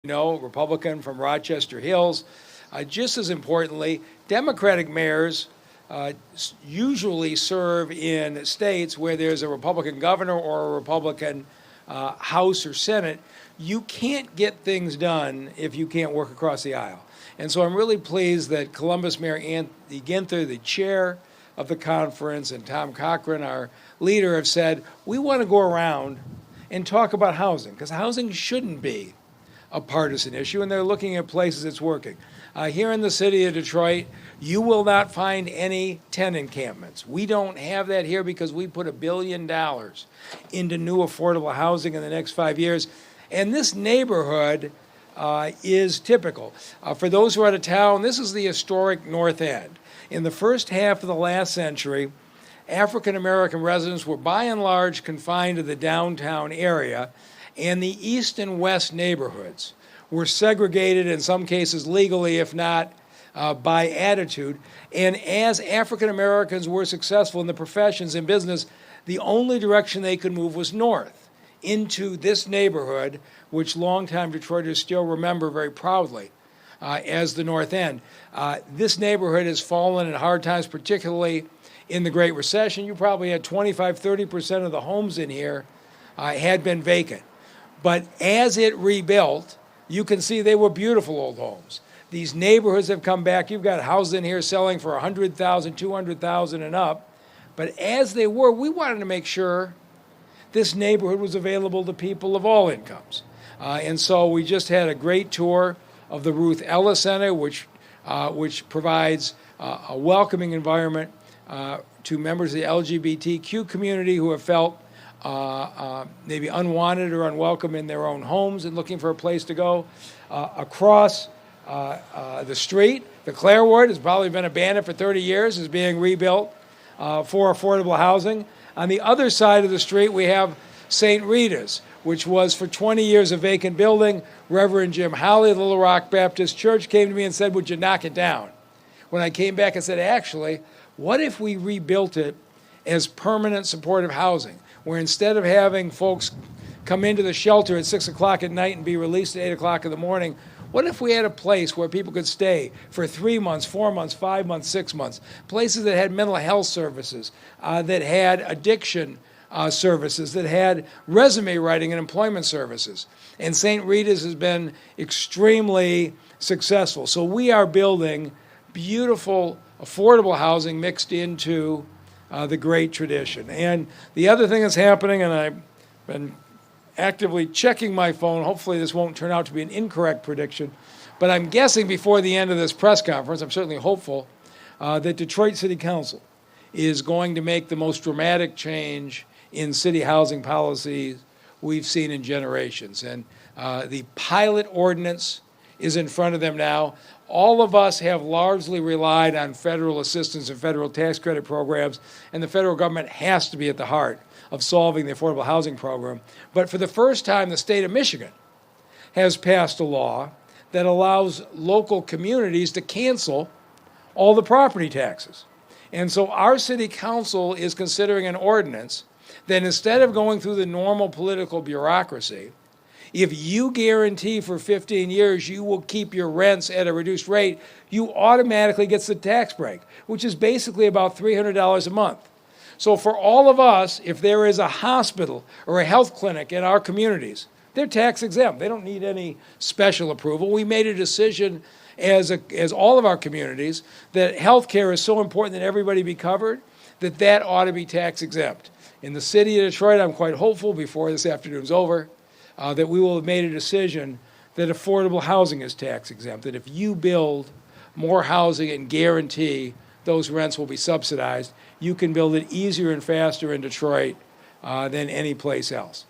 Republican from Rochester Hills. Just as importantly, Democratic mayors usually serve in states where there's a Republican governor or a Republican House or Senate. You can't get things done if you can't work across the aisle. And so I'm really pleased that Columbus Mayor Anthony Ginther, the chair of the conference, and Tom Cochran, our leader, have said, we want to go around and talk about housing, because housing shouldn't be a partisan issue, and they're looking at places it's working. Here in the city of Detroit, you will not find any tent encampments. We don't have that here because we put $1 billion into new affordable housing in the next 5 years. And this neighborhood is typical. For those who are out of town, this is the historic North End. In the first half of the last century, African American residents were by and large confined to the downtown area, and the east and west neighborhoods were segregated, in some cases legally, if not by attitude. And as African Americans were successful in the professions and business, the only direction they could move was north into this neighborhood, which longtime Detroiters still remember very proudly as the North End. This neighborhood has fallen in hard times, particularly in the Great Recession. You probably had 25-30% of the homes in here had been vacant. But as it rebuilt, you can see they were beautiful old homes. These neighborhoods have come back. You've got houses in here selling for $100,000, $200,000 and up. But as they were, we wanted to make sure this neighborhood was available to people of all incomes. And so we just had a great tour of the Ruth Ellis Center, which provides a welcoming environment to members of the LGBTQ community who have felt maybe unwanted or unwelcome in their own homes and looking for a place to go. Across the street, the Clare Ward has probably been abandoned for 30 years, is being rebuilt for affordable housing. On the other side of the street, we have St. Rita's, which was for 20 years a vacant building. Reverend Jim Howley of Little Rock Baptist Church came to me and said, would you knock it down? When I came back, I said, actually, what if we rebuilt it as permanent supportive housing, where instead of having folks come into the shelter at 6 o'clock at night and be released at 8 o'clock in the morning, what if we had a place where people could stay for 3 months, 4 months, 5 months, 6 months, places that had mental health services, that had addiction services, that had resume writing and employment services. And St. Rita's has been extremely successful. So we are building beautiful, affordable housing mixed into the great tradition. And the other thing that's happening, and I've been actively checking my phone, hopefully this won't turn out to be an incorrect prediction, but I'm guessing before the end of this press conference, I'm certainly hopeful, that Detroit City Council is going to make the most dramatic change in city housing policies we've seen in generations. And the pilot ordinance is in front of them now. All of us have largely relied on federal assistance and federal tax credit programs, and the federal government has to be at the heart of solving the affordable housing program. But for the first time, the state of Michigan has passed a law that allows local communities to cancel all the property taxes. And so our city council is considering an ordinance that instead of going through the normal political bureaucracy, if you guarantee for 15 years you will keep your rents at a reduced rate, you automatically get the tax break, which is basically about $300 a month. So for all of us, if there is a hospital or a health clinic in our communities, they're tax exempt. They don't need any special approval. We made a decision as all of our communities that health care is so important that everybody be covered, that ought to be tax exempt. In the city of Detroit, I'm quite hopeful before this afternoon's over that we will have made a decision that affordable housing is tax exempt, that if you build more housing and guarantee those rents will be subsidized, you can build it easier and faster in Detroit than any place else.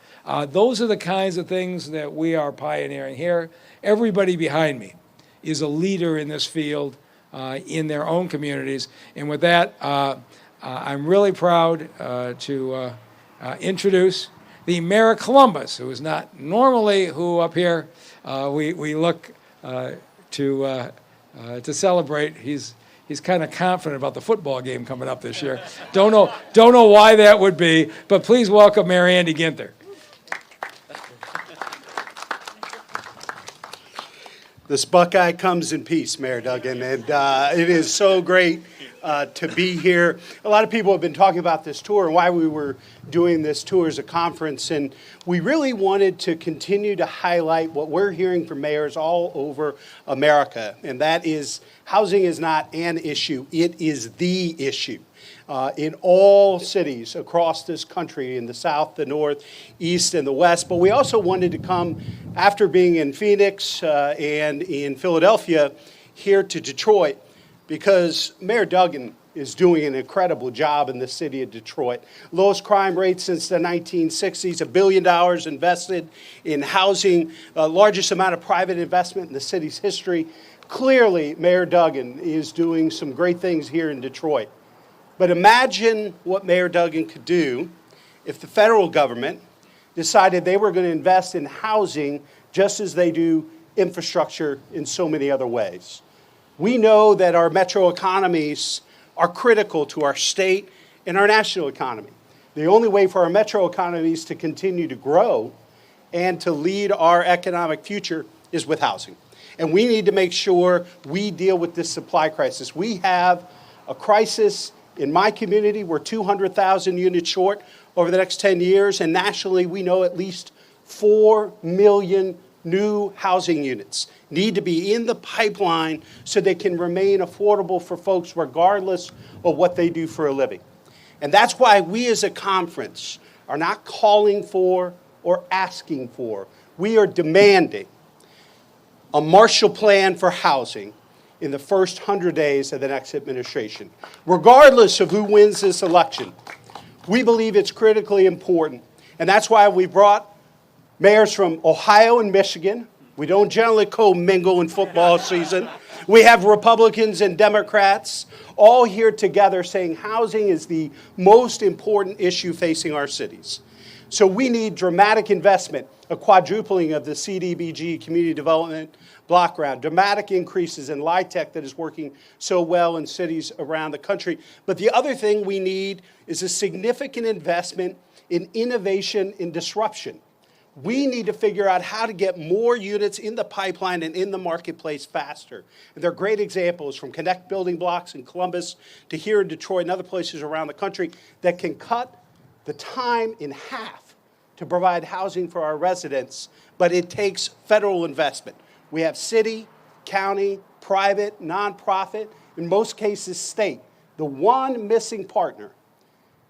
Those are the kinds of things that we are pioneering here. Everybody behind me is a leader in this field in their own communities. And with that, I'm really proud to introduce the Mayor of Columbus, who is not normally who up here we look to celebrate. He's kind of confident about the football game coming up this year. Don't know why that would be, but please welcome Mayor Andy Ginther. This Buckeye comes in peace, Mayor Duggan, and it is so great to be here. A lot of people have been talking about this tour and why we were doing this tour as a conference, and we really wanted to continue to highlight what we're hearing from mayors all over America, and that is housing is not an issue, it is the issue. In all cities across this country, in the South, the North, East, and the West. But we also wanted to come, after being in Phoenix and in Philadelphia, here to Detroit, because Mayor Duggan is doing an incredible job in the city of Detroit. Lowest crime rate since the 1960s, $1 billion invested in housing, largest amount of private investment in the city's history. Clearly, Mayor Duggan is doing some great things here in Detroit. But imagine what Mayor Duggan could do if the federal government decided they were going to invest in housing just as they do infrastructure in so many other ways. We know that our metro economies are critical to our state and our national economy. The only way for our metro economies to continue to grow and to lead our economic future is with housing. And we need to make sure we deal with this supply crisis. We have a crisis. In my community, we're 200,000 units short over the next 10 years, and nationally, we know at least 4 million new housing units need to be in the pipeline so they can remain affordable for folks regardless of what they do for a living. And that's why we as a conference are not calling for or asking for. We are demanding a Marshall Plan for housing in the first 100 days of the next administration. Regardless of who wins this election, we believe it's critically important. And that's why we brought mayors from Ohio and Michigan. We don't generally co-mingle in football season. We have Republicans and Democrats all here together saying housing is the most important issue facing our cities. So we need dramatic investment, a quadrupling of the CDBG, Community Development Block Grant, dramatic increases in LIHTC that is working so well in cities around the country. But the other thing we need is a significant investment in innovation and disruption. We need to figure out how to get more units in the pipeline and in the marketplace faster. And there are great examples from Connect building blocks in Columbus to here in Detroit and other places around the country that can cut the time in half to provide housing for our residents, but it takes federal investment. We have city, county, private, nonprofit, in most cases state. The one missing partner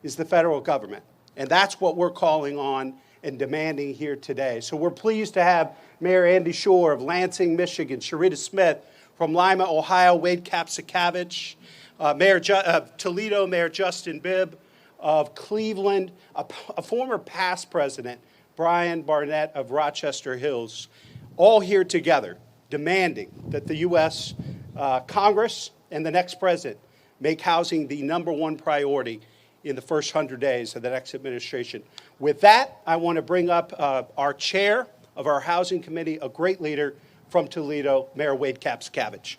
is the federal government, and that's what we're calling on and demanding here today. So we're pleased to have Mayor Andy Shore of Lansing, Michigan, Sharita Smith from Lima, Ohio, Wade Kapsakavich, Mayor of Toledo, Mayor Justin Bibb of Cleveland, a former past president, Brian Barnett of Rochester Hills, all here together demanding that the U.S. Congress and the next president make housing the #1 priority in the first 100 days of the next administration. With that, I want to bring up our chair of our Housing Committee, a great leader from Toledo, Mayor Wade Kapsakavich.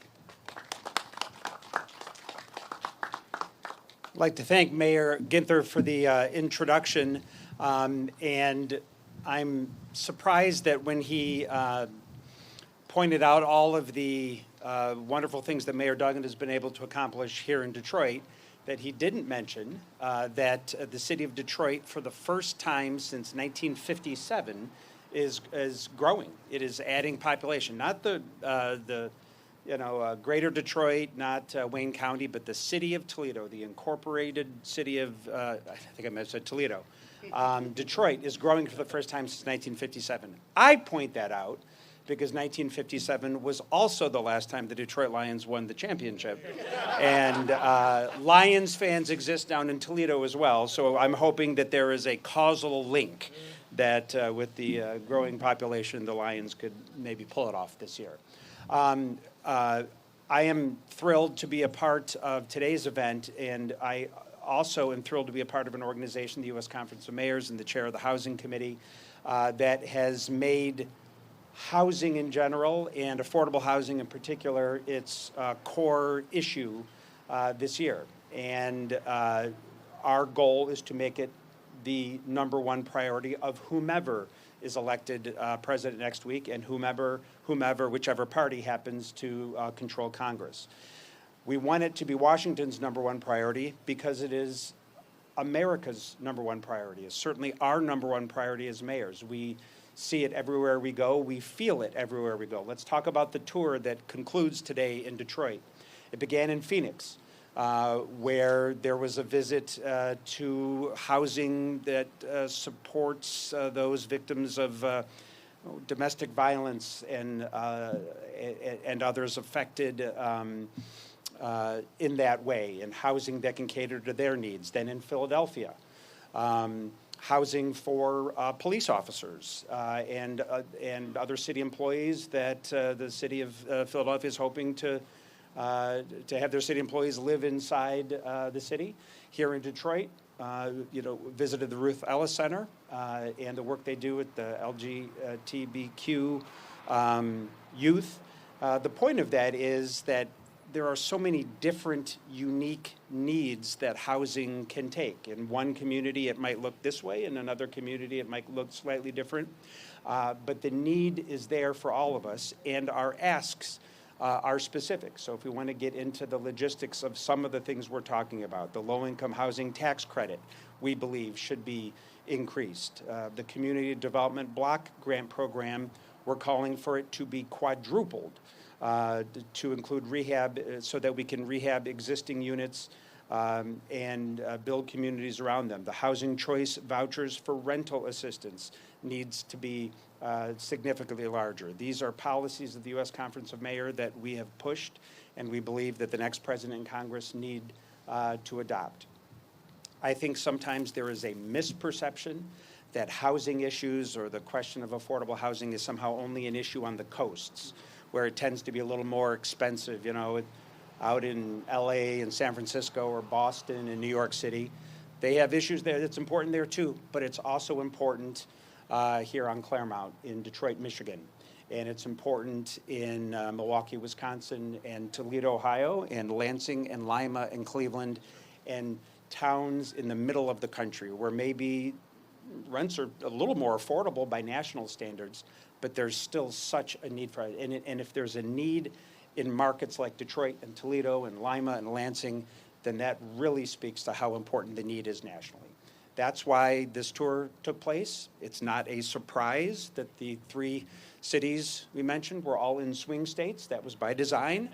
I'd like to thank Mayor Ginther for the introduction, and I'm surprised that when he pointed out all of the wonderful things that Mayor Duggan has been able to accomplish here in Detroit, that he didn't mention that the city of Detroit, for the first time since 1957, is growing. It is adding population, not the greater Detroit, not Wayne County, but the city of Toledo, the incorporated city of, I think I might have said Toledo. Detroit is growing for the first time since 1957. I point that out because 1957 was also the last time the Detroit Lions won the championship. And Lions fans exist down in Toledo as well, so I'm hoping that there is a causal link that with the growing population, the Lions could maybe pull it off this year. I am thrilled to be a part of today's event, and I also am thrilled to be a part of an organization, the U.S. Conference of Mayors, and the chair of the Housing Committee, that has made housing in general and affordable housing in particular its core issue this year. And our goal is to make it the #1 priority of whomever is elected president next week, and whichever party happens to control Congress. We want it to be Washington's #1 priority because it is America's #1 priority. It's certainly our #1 priority as mayors. We see it everywhere we go. We feel it everywhere we go. Let's talk about the tour that concludes today in Detroit. It began in Phoenix, where there was a visit to housing that supports those victims of domestic violence and others affected in that way, and housing that can cater to their needs. Then in Philadelphia, housing for police officers and other city employees that the city of Philadelphia is hoping to have their city employees live inside the city. Here in Detroit, visited the Ruth Ellis Center and the work they do with the LGBTQ youth. The point of that is that there are so many different, unique needs that housing can take. In one community, it might look this way. In another community, it might look slightly different. But the need is there for all of us, and our asks are specific. So if we want to get into the logistics of some of the things we're talking about, the low-income housing tax credit, we believe, should be increased. The Community Development Block Grant Program, we're calling for it to be quadrupled. To include rehab so that we can rehab existing units and build communities around them. The housing choice vouchers for rental assistance needs to be significantly larger. These are policies of the U.S. Conference of Mayors that we have pushed, and we believe that the next president and Congress need to adopt. I think sometimes there is a misperception that housing issues or the question of affordable housing is somehow only an issue on the coasts, where it tends to be a little more expensive, out in LA and San Francisco or Boston and New York City. They have issues there that's important there too, but it's also important here on Claremont in Detroit, Michigan. And it's important in Milwaukee, Wisconsin, and Toledo, Ohio, and Lansing and Lima and Cleveland, and towns in the middle of the country where maybe rents are a little more affordable by national standards, but there's still such a need for it. And if there's a need in markets like Detroit and Toledo and Lima and Lansing, then that really speaks to how important the need is nationally. That's why this tour took place. It's not a surprise that the 3 cities we mentioned were all in swing states. That was by design.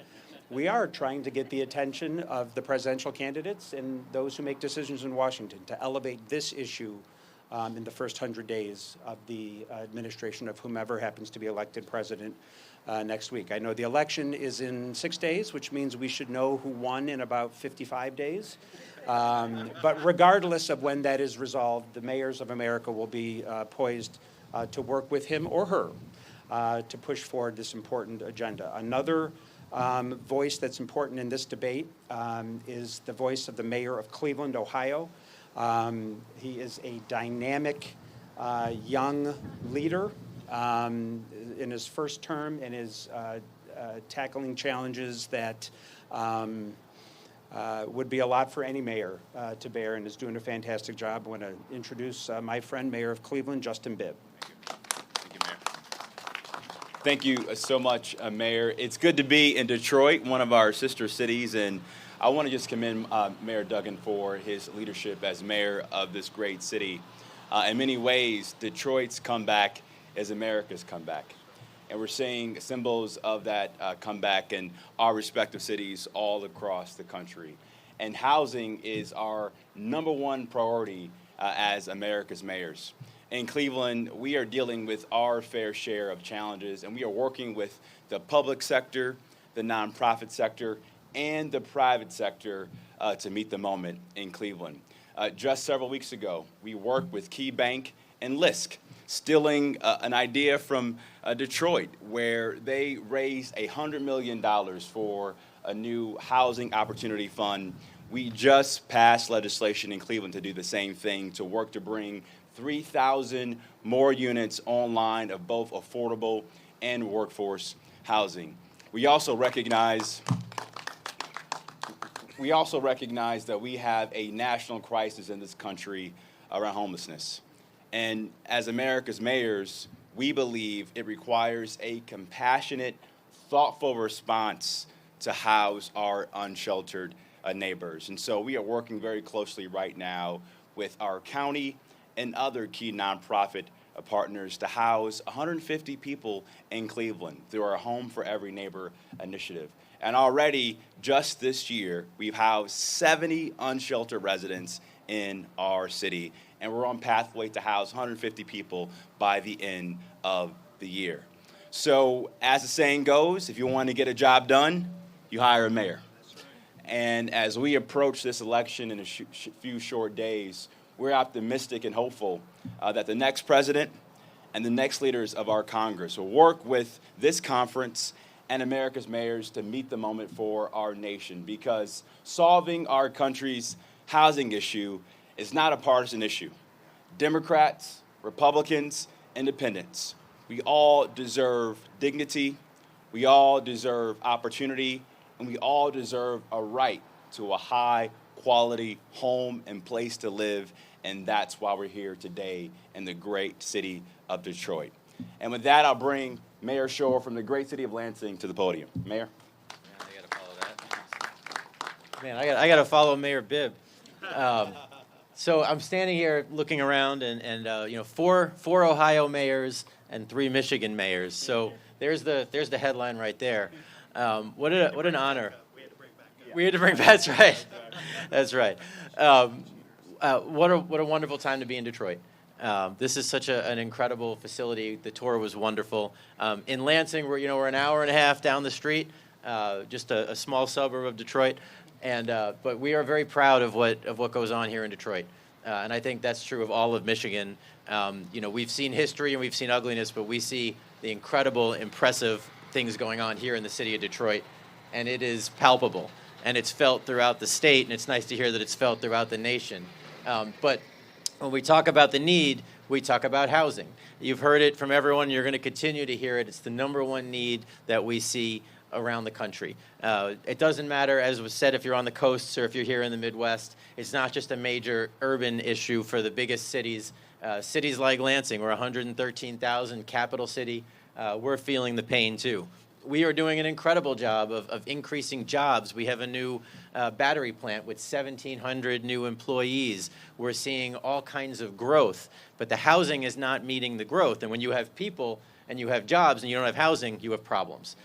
We are trying to get the attention of the presidential candidates and those who make decisions in Washington to elevate this issue in the first 100 days of the administration of whomever happens to be elected president next week. I know the election is in 6 days, which means we should know who won in about 55 days. But regardless of when that is resolved, the mayors of America will be poised to work with him or her to push forward this important agenda. Another voice that's important in this debate is the voice of the mayor of Cleveland, Ohio. He is a dynamic young leader in his first term and is tackling challenges that would be a lot for any mayor to bear, and is doing a fantastic job. I want to introduce my friend, Mayor of Cleveland, Justin Bibb. Thank you, Mayor. Thank you so much, Mayor. It's good to be in Detroit, one of our sister cities, and I want to just commend Mayor Duggan for his leadership as mayor of this great city. In many ways, Detroit's comeback is America's comeback. And we're seeing symbols of that comeback in our respective cities all across the country. And housing is our #1 priority as America's mayors. In Cleveland, we are dealing with our fair share of challenges, and we are working with the public sector, the nonprofit sector, and the private sector to meet the moment in Cleveland. Just several weeks ago, we worked with Key Bank and LISC, stealing an idea from Detroit, where they raised $100 million for a new housing opportunity fund. We just passed legislation in Cleveland to do the same thing, to work to bring 3,000 more units online of both affordable and workforce housing. We also recognize that we have a national crisis in this country around homelessness. And as America's mayors, we believe it requires a compassionate, thoughtful response to house our unsheltered neighbors. And so we are working very closely right now with our county and other key nonprofit partners to house 150 people in Cleveland through our Home for Every Neighbor initiative. And already, just this year, we've housed 70 unsheltered residents in our city, and we're on pathway to house 150 people by the end of the year. So, as the saying goes, if you want to get a job done, you hire a mayor. And as we approach this election in a few short days, we're optimistic and hopeful that the next president and the next leaders of our Congress will work with this conference and America's mayors to meet the moment for our nation, because solving our country's housing issue is not a partisan issue. Democrats, Republicans, independents, we all deserve dignity, we all deserve opportunity, and we all deserve a right to a high-quality home and place to live, and that's why we're here today in the great city of Detroit. And with that, I'll bring Mayor Shore from the great city of Lansing to the podium. Mayor? I gotta follow that. Man, I gotta follow Mayor Bibb. So I'm standing here looking around, and you know, four Ohio mayors and 3 Michigan mayors. So there's the headline right there. What an honor. We had to bring back. That's right. That's right. What a wonderful time to be in Detroit. This is such an incredible facility. The tour was wonderful. In Lansing, we're an hour and a half down the street, just a small suburb of Detroit, but we are very proud of what goes on here in Detroit, and I think that's true of all of Michigan. We've seen history and we've seen ugliness, but we see the incredible, impressive things going on here in the city of Detroit, and it is palpable, and it's felt throughout the state, and it's nice to hear that it's felt throughout the nation. But when we talk about the need, we talk about housing. You've heard it from everyone. You're going to continue to hear it. It's the number one need that we see around the country. It doesn't matter, as was said, if you're on the coasts or if you're here in the Midwest. It's not just a major urban issue for the biggest cities. Cities like Lansing, we're 113,000 capital city. We're feeling the pain too. We are doing an incredible job of increasing jobs. We have a new battery plant with 1,700 new employees. We're seeing all kinds of growth, but the housing is not meeting the growth. And when you have people and you have jobs and you don't have housing, you have problems.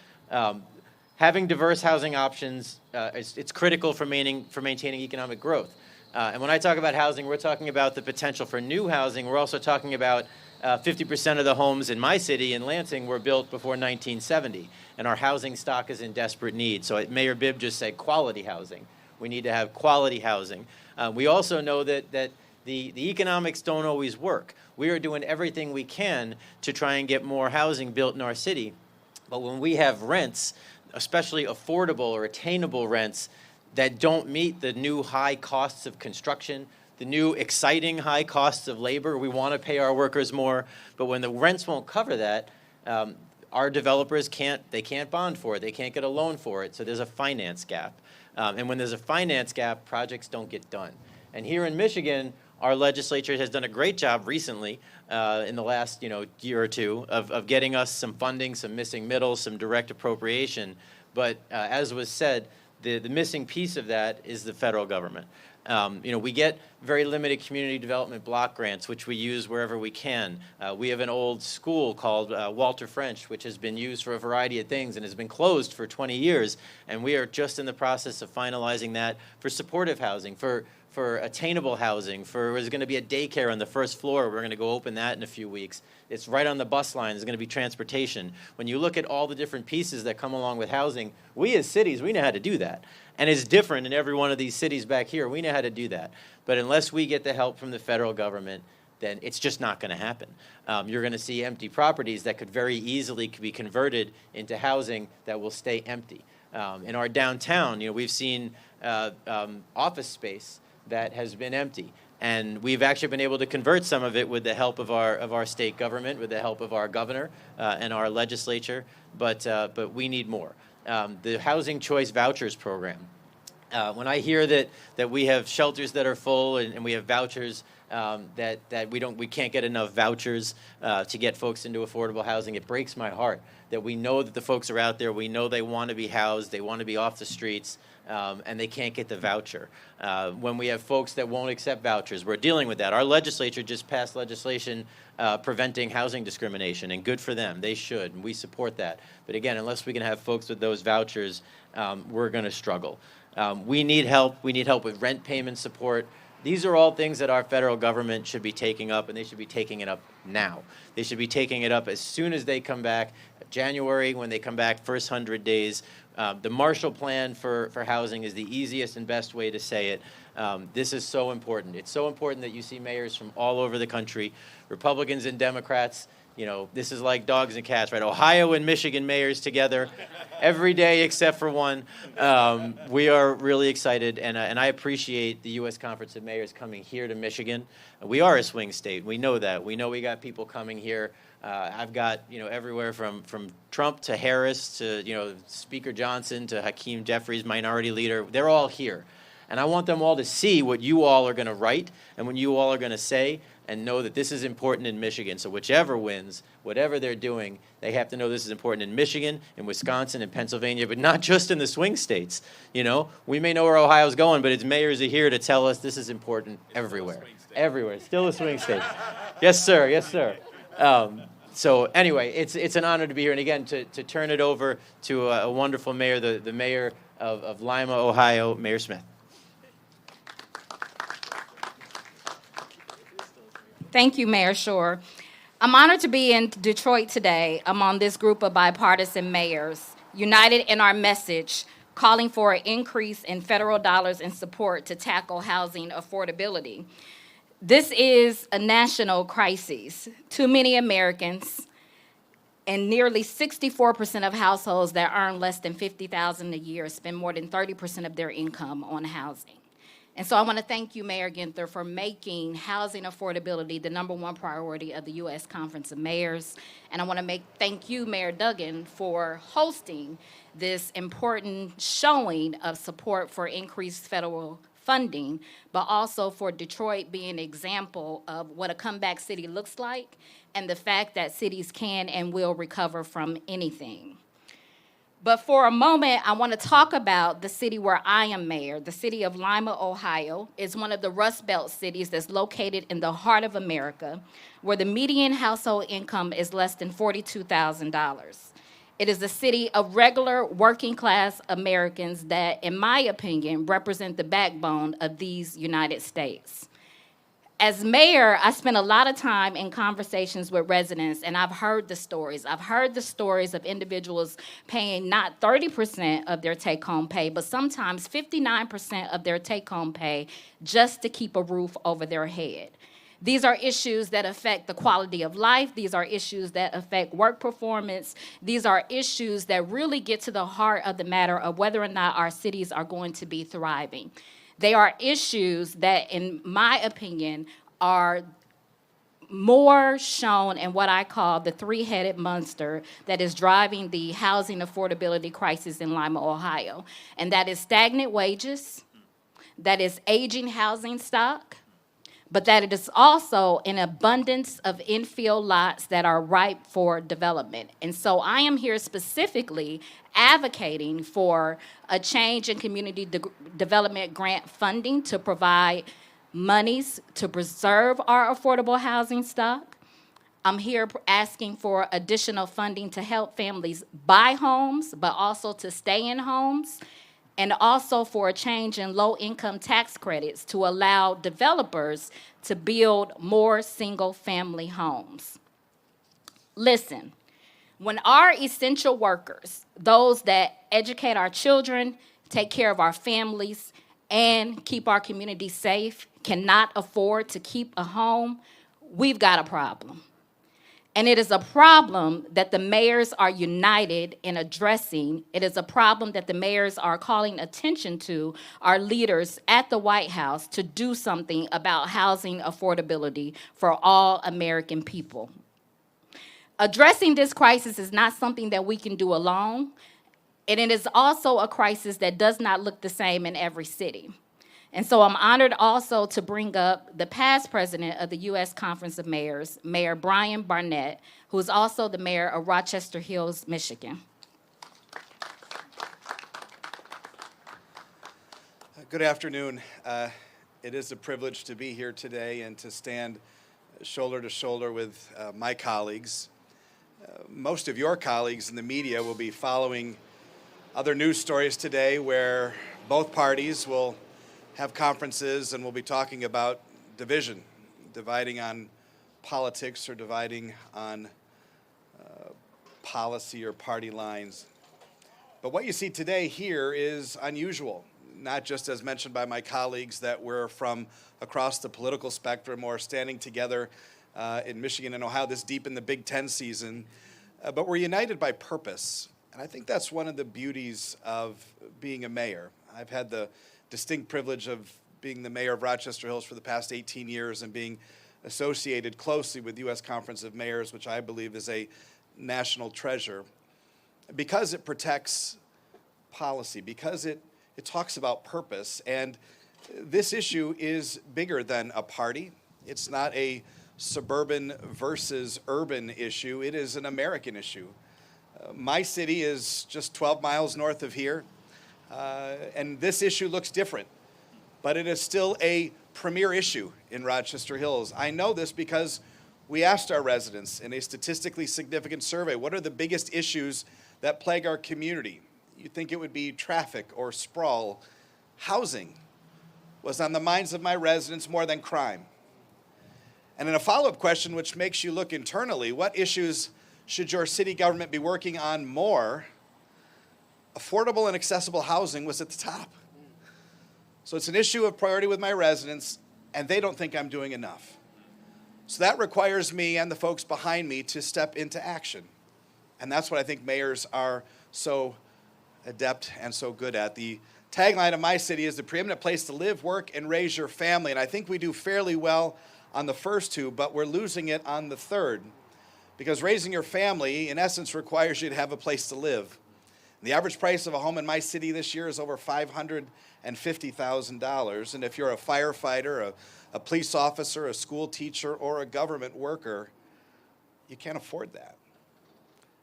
Having diverse housing options, it's critical for maintaining economic growth. And when I talk about housing, we're talking about the potential for new housing. We're also talking about 50% of the homes in my city, in Lansing, were built before 1970, and our housing stock is in desperate need. So Mayor Bibb just said quality housing. We need to have quality housing. We also know that the economics don't always work. We are doing everything we can to try and get more housing built in our city, but when we have rents, especially affordable or attainable rents, that don't meet the new high costs of construction, the new exciting high costs of labor. We want to pay our workers more, but when the rents won't cover that, our developers can't bond for it. They can't get a loan for it, so there's a finance gap. And when there's a finance gap, projects don't get done. And here in Michigan, our legislature has done a great job recently in the last year or two of getting us some funding, some missing middle, some direct appropriation. But as was said, the missing piece of that is the federal government. We get very limited community development block grants, which we use wherever we can. We have an old school called Walter French, which has been used for a variety of things and has been closed for 20 years. And we are just in the process of finalizing that for supportive housing, for attainable housing, there's going to be a daycare on the first floor. We're going to go open that in a few weeks. It's right on the bus line. There's going to be transportation. When you look at all the different pieces that come along with housing, we as cities, we know how to do that. And it's different in every one of these cities back here. We know how to do that. But unless we get the help from the federal government, then it's just not going to happen. You're going to see empty properties that could very easily be converted into housing that will stay empty. In our downtown, we've seen office space that has been empty. And we've actually been able to convert some of it with the help of our state government, with the help of our governor and our legislature, but we need more. The Housing Choice Vouchers Program. When I hear that we have shelters that are full and we have vouchers, that we can't get enough vouchers to get folks into affordable housing. It breaks my heart that we know that the folks are out there. We know they want to be housed. They want to be off the streets. And they can't get the voucher. When we have folks that won't accept vouchers, we're dealing with that. Our legislature just passed legislation preventing housing discrimination, and good for them. They should, and we support that. But again, unless we can have folks with those vouchers, we're going to struggle. We need help. We need help with rent payment support. These are all things that our federal government should be taking up, and they should be taking it up now. They should be taking it up as soon as they come back. January, when they come back, first 100 days. The Marshall Plan for housing is the easiest and best way to say it. This is so important. It's so important that you see mayors from all over the country, Republicans and Democrats. You know, this is like dogs and cats, right? Ohio and Michigan mayors together every day except for one. We are really excited, and I appreciate the U.S. Conference of Mayors coming here to Michigan. We are a swing state. We know that. We know we got people coming here. I've got, everywhere from Trump to Harris to, Speaker Johnson to Hakeem Jeffries, minority leader. They're all here. And I want them all to see what you all are going to write and what you all are going to say, and know that this is important in Michigan. So whichever wins, whatever they're doing, they have to know this is important in Michigan, in Wisconsin, in Pennsylvania, but not just in the swing states. We may know where Ohio's going, but its mayors are here to tell us this is important everywhere. Everywhere. Still a swing state. Yes, sir. Yes, sir. So anyway, it's an honor to be here. And again, to turn it over to a wonderful mayor, the mayor of Lima, Ohio, Mayor Smith. Thank you, Mayor Shore. I'm honored to be in Detroit today among this group of bipartisan mayors, united in our message, calling for an increase in federal dollars in support to tackle housing affordability. This is a national crisis. Too many Americans, and nearly 64% of households that earn less than $50,000 a year spend more than 30% of their income on housing. And so I want to thank you, Mayor Ginther, for making housing affordability the #1 priority of the U.S. Conference of Mayors. And I want to thank you, Mayor Duggan, for hosting this important showing of support for increased federal funding, but also for Detroit being an example of what a comeback city looks like and the fact that cities can and will recover from anything. But for a moment, I want to talk about the city where I am mayor. The city of Lima, Ohio, is one of the Rust Belt cities that's located in the heart of America, where the median household income is less than $42,000. It is a city of regular working-class Americans that, in my opinion, represent the backbone of these United States. As mayor, I spent a lot of time in conversations with residents, and I've heard the stories. I've heard the stories of individuals paying not 30% of their take-home pay, but sometimes 59% of their take-home pay just to keep a roof over their head. These are issues that affect the quality of life. These are issues that affect work performance. These are issues that really get to the heart of the matter of whether or not our cities are going to be thriving. They are issues that, in my opinion, are more shown in what I call the three-headed monster that is driving the housing affordability crisis in Lima, Ohio. And that is stagnant wages, that is aging housing stock, but that it is also an abundance of infill lots that are ripe for development. And so I am here specifically advocating for a change in community development grant funding to provide monies to preserve our affordable housing stock. I'm here asking for additional funding to help families buy homes, but also to stay in homes, and also for a change in low-income tax credits to allow developers to build more single-family homes. Listen, when our essential workers, those that educate our children, take care of our families, and keep our community safe, cannot afford to keep a home, we've got a problem. And it is a problem that the mayors are united in addressing. It is a problem that the mayors are calling attention to our leaders at the White House to do something about housing affordability for all American people. Addressing this crisis is not something that we can do alone, and it is also a crisis that does not look the same in every city. And so I'm honored also to bring up the past president of the U.S. Conference of Mayors, Mayor Brian Barnett, who is also the mayor of Rochester Hills, Michigan. Good afternoon. It is a privilege to be here today and to stand shoulder to shoulder with my colleagues. Most of your colleagues in the media will be following other news stories today where both parties will have conferences and we'll be talking about division, dividing on politics or dividing on policy or party lines. But what you see today here is unusual, not just as mentioned by my colleagues that we're from across the political spectrum or standing together in Michigan and Ohio this deep in the Big Ten season, but we're united by purpose. And I think that's one of the beauties of being a mayor. I've had the distinct privilege of being the mayor of Rochester Hills for the past 18 years and being associated closely with the U.S. Conference of Mayors, which I believe is a national treasure, because it protects policy, because it talks about purpose. And this issue is bigger than a party. It's not a suburban versus urban issue. It is an American issue. My city is just 12 miles north of here. And this issue looks different, but it is still a premier issue in Rochester Hills. I know this because we asked our residents in a statistically significant survey, what are the biggest issues that plague our community? You'd think it would be traffic or sprawl. Housing was on the minds of my residents more than crime. And in a follow-up question, which makes you look internally, what issues should your city government be working on more? Affordable and accessible housing was at the top. So it's an issue of priority with my residents, and they don't think I'm doing enough. So that requires me and the folks behind me to step into action. And that's what I think mayors are so adept and so good at. The tagline of my city is the preeminent place to live, work, and raise your family. And I think we do fairly well on the first two, but we're losing it on the third. Because raising your family, in essence, requires you to have a place to live. The average price of a home in my city this year is over $550,000. And if you're a firefighter, a police officer, a school teacher, or a government worker, you can't afford that.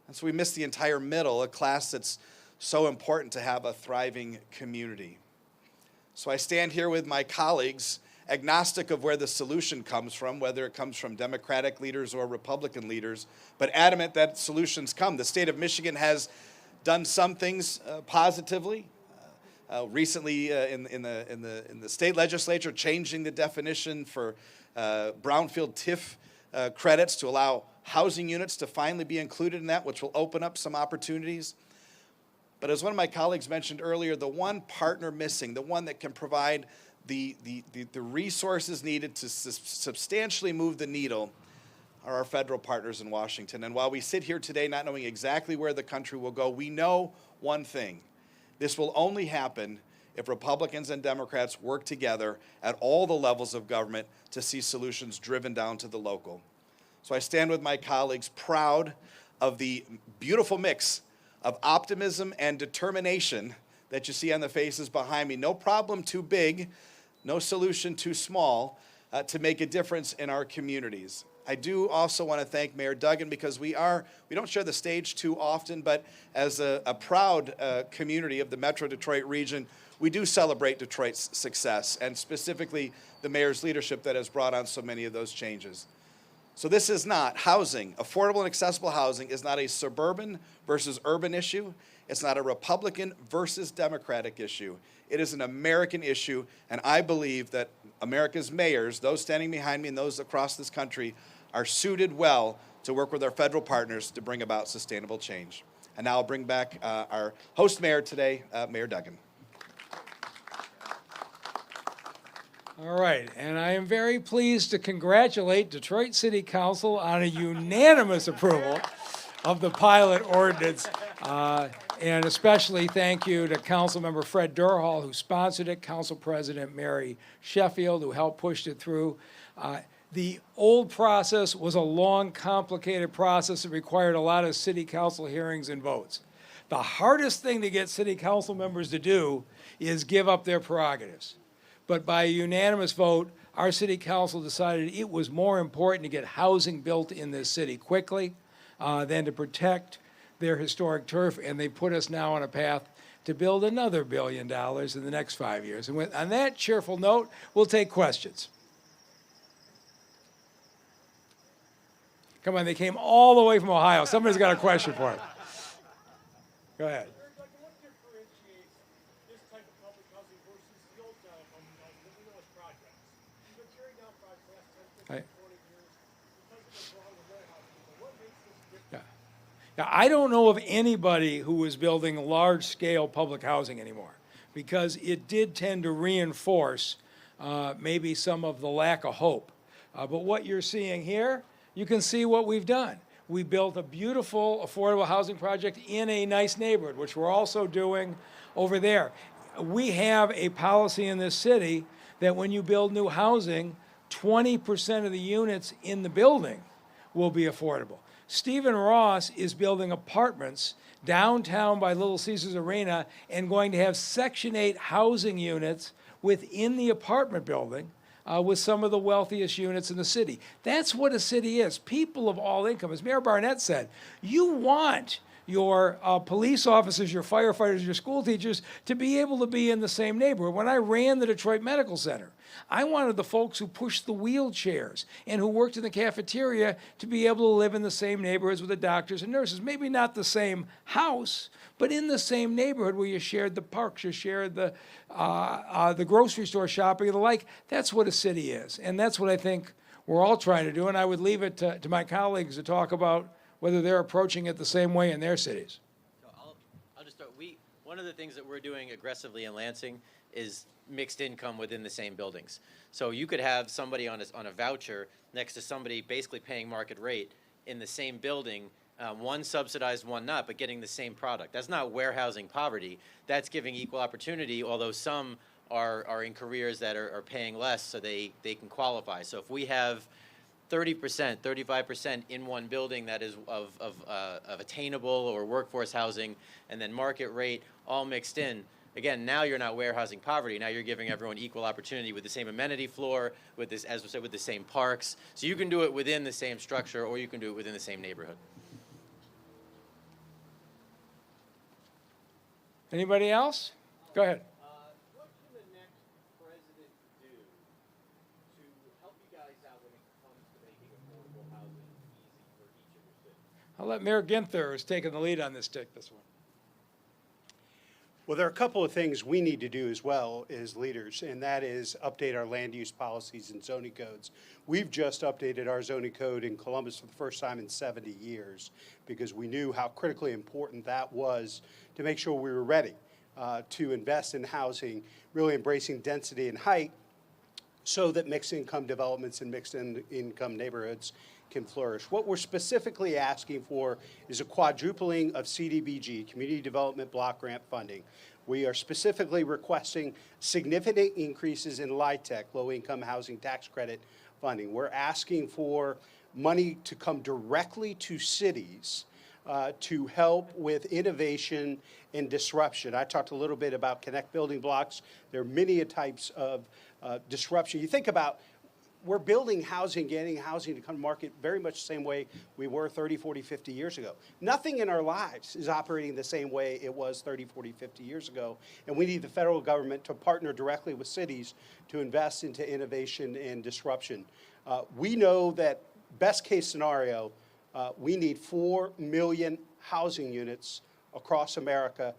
And so we miss the entire middle, a class that's so important to have a thriving community. So I stand here with my colleagues, agnostic of where the solution comes from, whether it comes from Democratic leaders or Republican leaders, but adamant that solutions come. The state of Michigan has done some things positively. Recently, in the state legislature, changing the definition for brownfield TIF credits to allow housing units to finally be included in that, which will open up some opportunities. But as one of my colleagues mentioned earlier, the one partner missing, the one that can provide the resources needed to substantially move the needle, are our federal partners in Washington. And while we sit here today not knowing exactly where the country will go, we know one thing. This will only happen if Republicans and Democrats work together at all the levels of government to see solutions driven down to the local. So I stand with my colleagues proud of the beautiful mix of optimism and determination that you see on the faces behind me. No problem too big, no solution too small to make a difference in our communities. I do also want to thank Mayor Duggan because we don't share the stage too often, but as a proud community of the Metro Detroit region, we do celebrate Detroit's success and specifically the mayor's leadership that has brought on so many of those changes. So this is not housing. Affordable and accessible housing is not a suburban versus urban issue. It's not a Republican versus Democratic issue. It is an American issue, and I believe that America's mayors, those standing behind me and those across this country, are suited well to work with our federal partners to bring about sustainable change. And now I'll bring back our host mayor today, Mayor Duggan. All right, and I am very pleased to congratulate Detroit City Council on a unanimous approval of the pilot ordinance. And especially thank you to Councilmember Fred Durhal, who sponsored it, Council President Mary Sheffield, who helped push it through. The old process was a long, complicated process that required a lot of city council hearings and votes. The hardest thing to get city council members to do is give up their prerogatives. but by a unanimous vote, our city council decided it was more important to get housing built in this city quickly than to protect their historic turf, and they put us now on a path to build another $1 billion in the next 5 years. And on that cheerful note, we'll take questions. Come on, they came all the way from Ohio. Somebody's got a question for us. Go ahead. What differentiates this type of public housing versus the old style of public housing that we know as projects? You've been tearing down projects the last 10, 15, 20 years because of what's wrong with warehousing. But what makes this different? Yeah, I don't know of anybody who is building large-scale public housing anymore, because it did tend to reinforce maybe some of the lack of hope. But what you're seeing here, you can see what we've done. We built a beautiful affordable housing project in a nice neighborhood, which we're also doing over there. We have a policy in this city that when you build new housing, 20% of the units in the building will be affordable. Stephen Ross is building apartments downtown by Little Caesars Arena and going to have Section 8 housing units within the apartment building with some of the wealthiest units in the city. That's what a city is. People of all income. As Mayor Barnett said, you want your police officers, your firefighters, your school teachers to be able to be in the same neighborhood. When I ran the Detroit Medical Center, I wanted the folks who pushed the wheelchairs and who worked in the cafeteria to be able to live in the same neighborhoods with the doctors and nurses. Maybe not the same house, but in the same neighborhood where you shared the parks, you shared the grocery store shopping and the like. That's what a city is. And that's what I think we're all trying to do. And I would leave it to my colleagues to talk about whether they're approaching it the same way in their cities. So I'll just start. One of the things that we're doing aggressively in Lansing is mixed income within the same buildings. So you could have somebody on a voucher next to somebody basically paying market rate in the same building, one subsidized, one not, but getting the same product. That's not warehousing poverty. That's giving equal opportunity, although some are in careers that are paying less so they can qualify. So if we have 30%, 35% in one building that is of attainable or workforce housing, and then market rate all mixed in, again, now you're not warehousing poverty. Now you're giving everyone equal opportunity with the same amenity floor, with this, as we said, with the same parks. So you can do it within the same structure, or you can do it within the same neighborhood. Anybody else? Go ahead. What can the next president do to help you guys out when it comes to making affordable housing easy for each of your cities? I'll let Mayor Ginther, who's taking the lead on this, take this one. Well, there are a couple of things we need to do as well as leaders, and that is update our land use policies and zoning codes. We've just updated our zoning code in Columbus for the first time in 70 years because we knew how critically important that was to make sure we were ready to invest in housing, really embracing density and height so that mixed income developments and mixed income neighborhoods can flourish. What we're specifically asking for is a quadrupling of CDBG, Community Development Block Grant funding. We are specifically requesting significant increases in LIHTC, low-income housing tax credit funding. We're asking for money to come directly to cities to help with innovation and disruption. I talked a little bit about Connect Building Blocks. There are many types of disruption. You think about, we're building housing, getting housing to come to market very much the same way we were 30, 40, 50 years ago. Nothing in our lives is operating the same way it was 30, 40, 50 years ago. And we need the federal government to partner directly with cities to invest into innovation and disruption. We know that best case scenario, we need 4 million housing units across America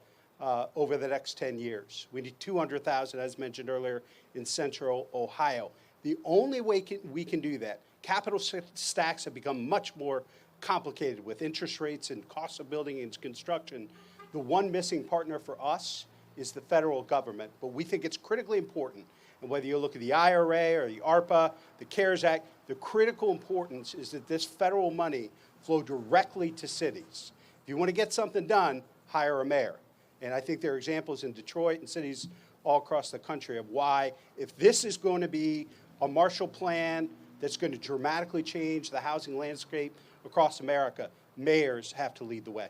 over the next 10 years. We need 200,000, as mentioned earlier, in central Ohio. The only way we can do that, capital stacks have become much more complicated with interest rates and costs of building and construction. The one missing partner for us is the federal government, but we think it's critically important. And whether you look at the IRA or the ARPA, the CARES Act, the critical importance is that this federal money flow directly to cities. If you want to get something done, hire a mayor. And I think there are examples in Detroit and cities all across the country of why, if this is going to be a Marshall Plan that's going to dramatically change the housing landscape across America, mayors have to lead the way.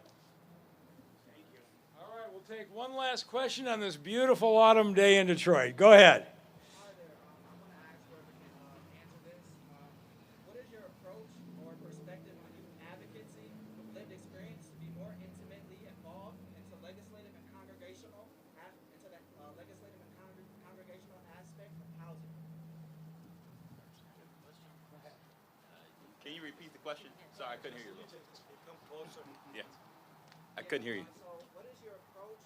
Thank you. All right, we'll take one last question on this beautiful autumn day in Detroit. Go ahead. repeat the question? Sorry, I couldn't hear you. Yeah. I couldn't hear you. So what is your approach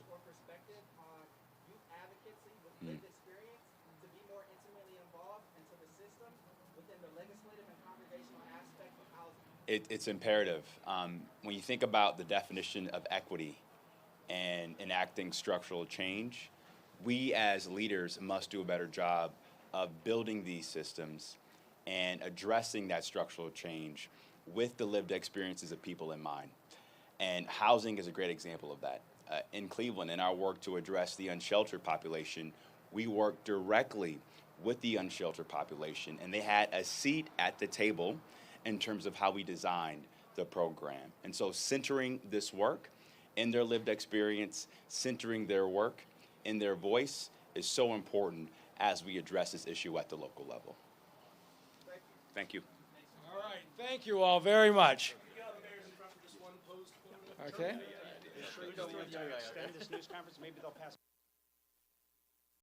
or perspective on youth advocacy with lived experience to be more intimately involved into the system within the legislative and congregational aspect of housing? It's imperative. When you think about the definition of equity and enacting structural change, we as leaders must do a better job of building these systems and addressing that structural change with the lived experiences of people in mind. And housing is a great example of that. In Cleveland, in our work to address the unsheltered population, we work directly with the unsheltered population, and they had a seat at the table in terms of how we designed the program. And so centering this work in their lived experience, centering their work in their voice is so important as we address this issue at the local level. Thank you. All right, thank you all very much. Okay. Extend this news conference, maybe they'll pass.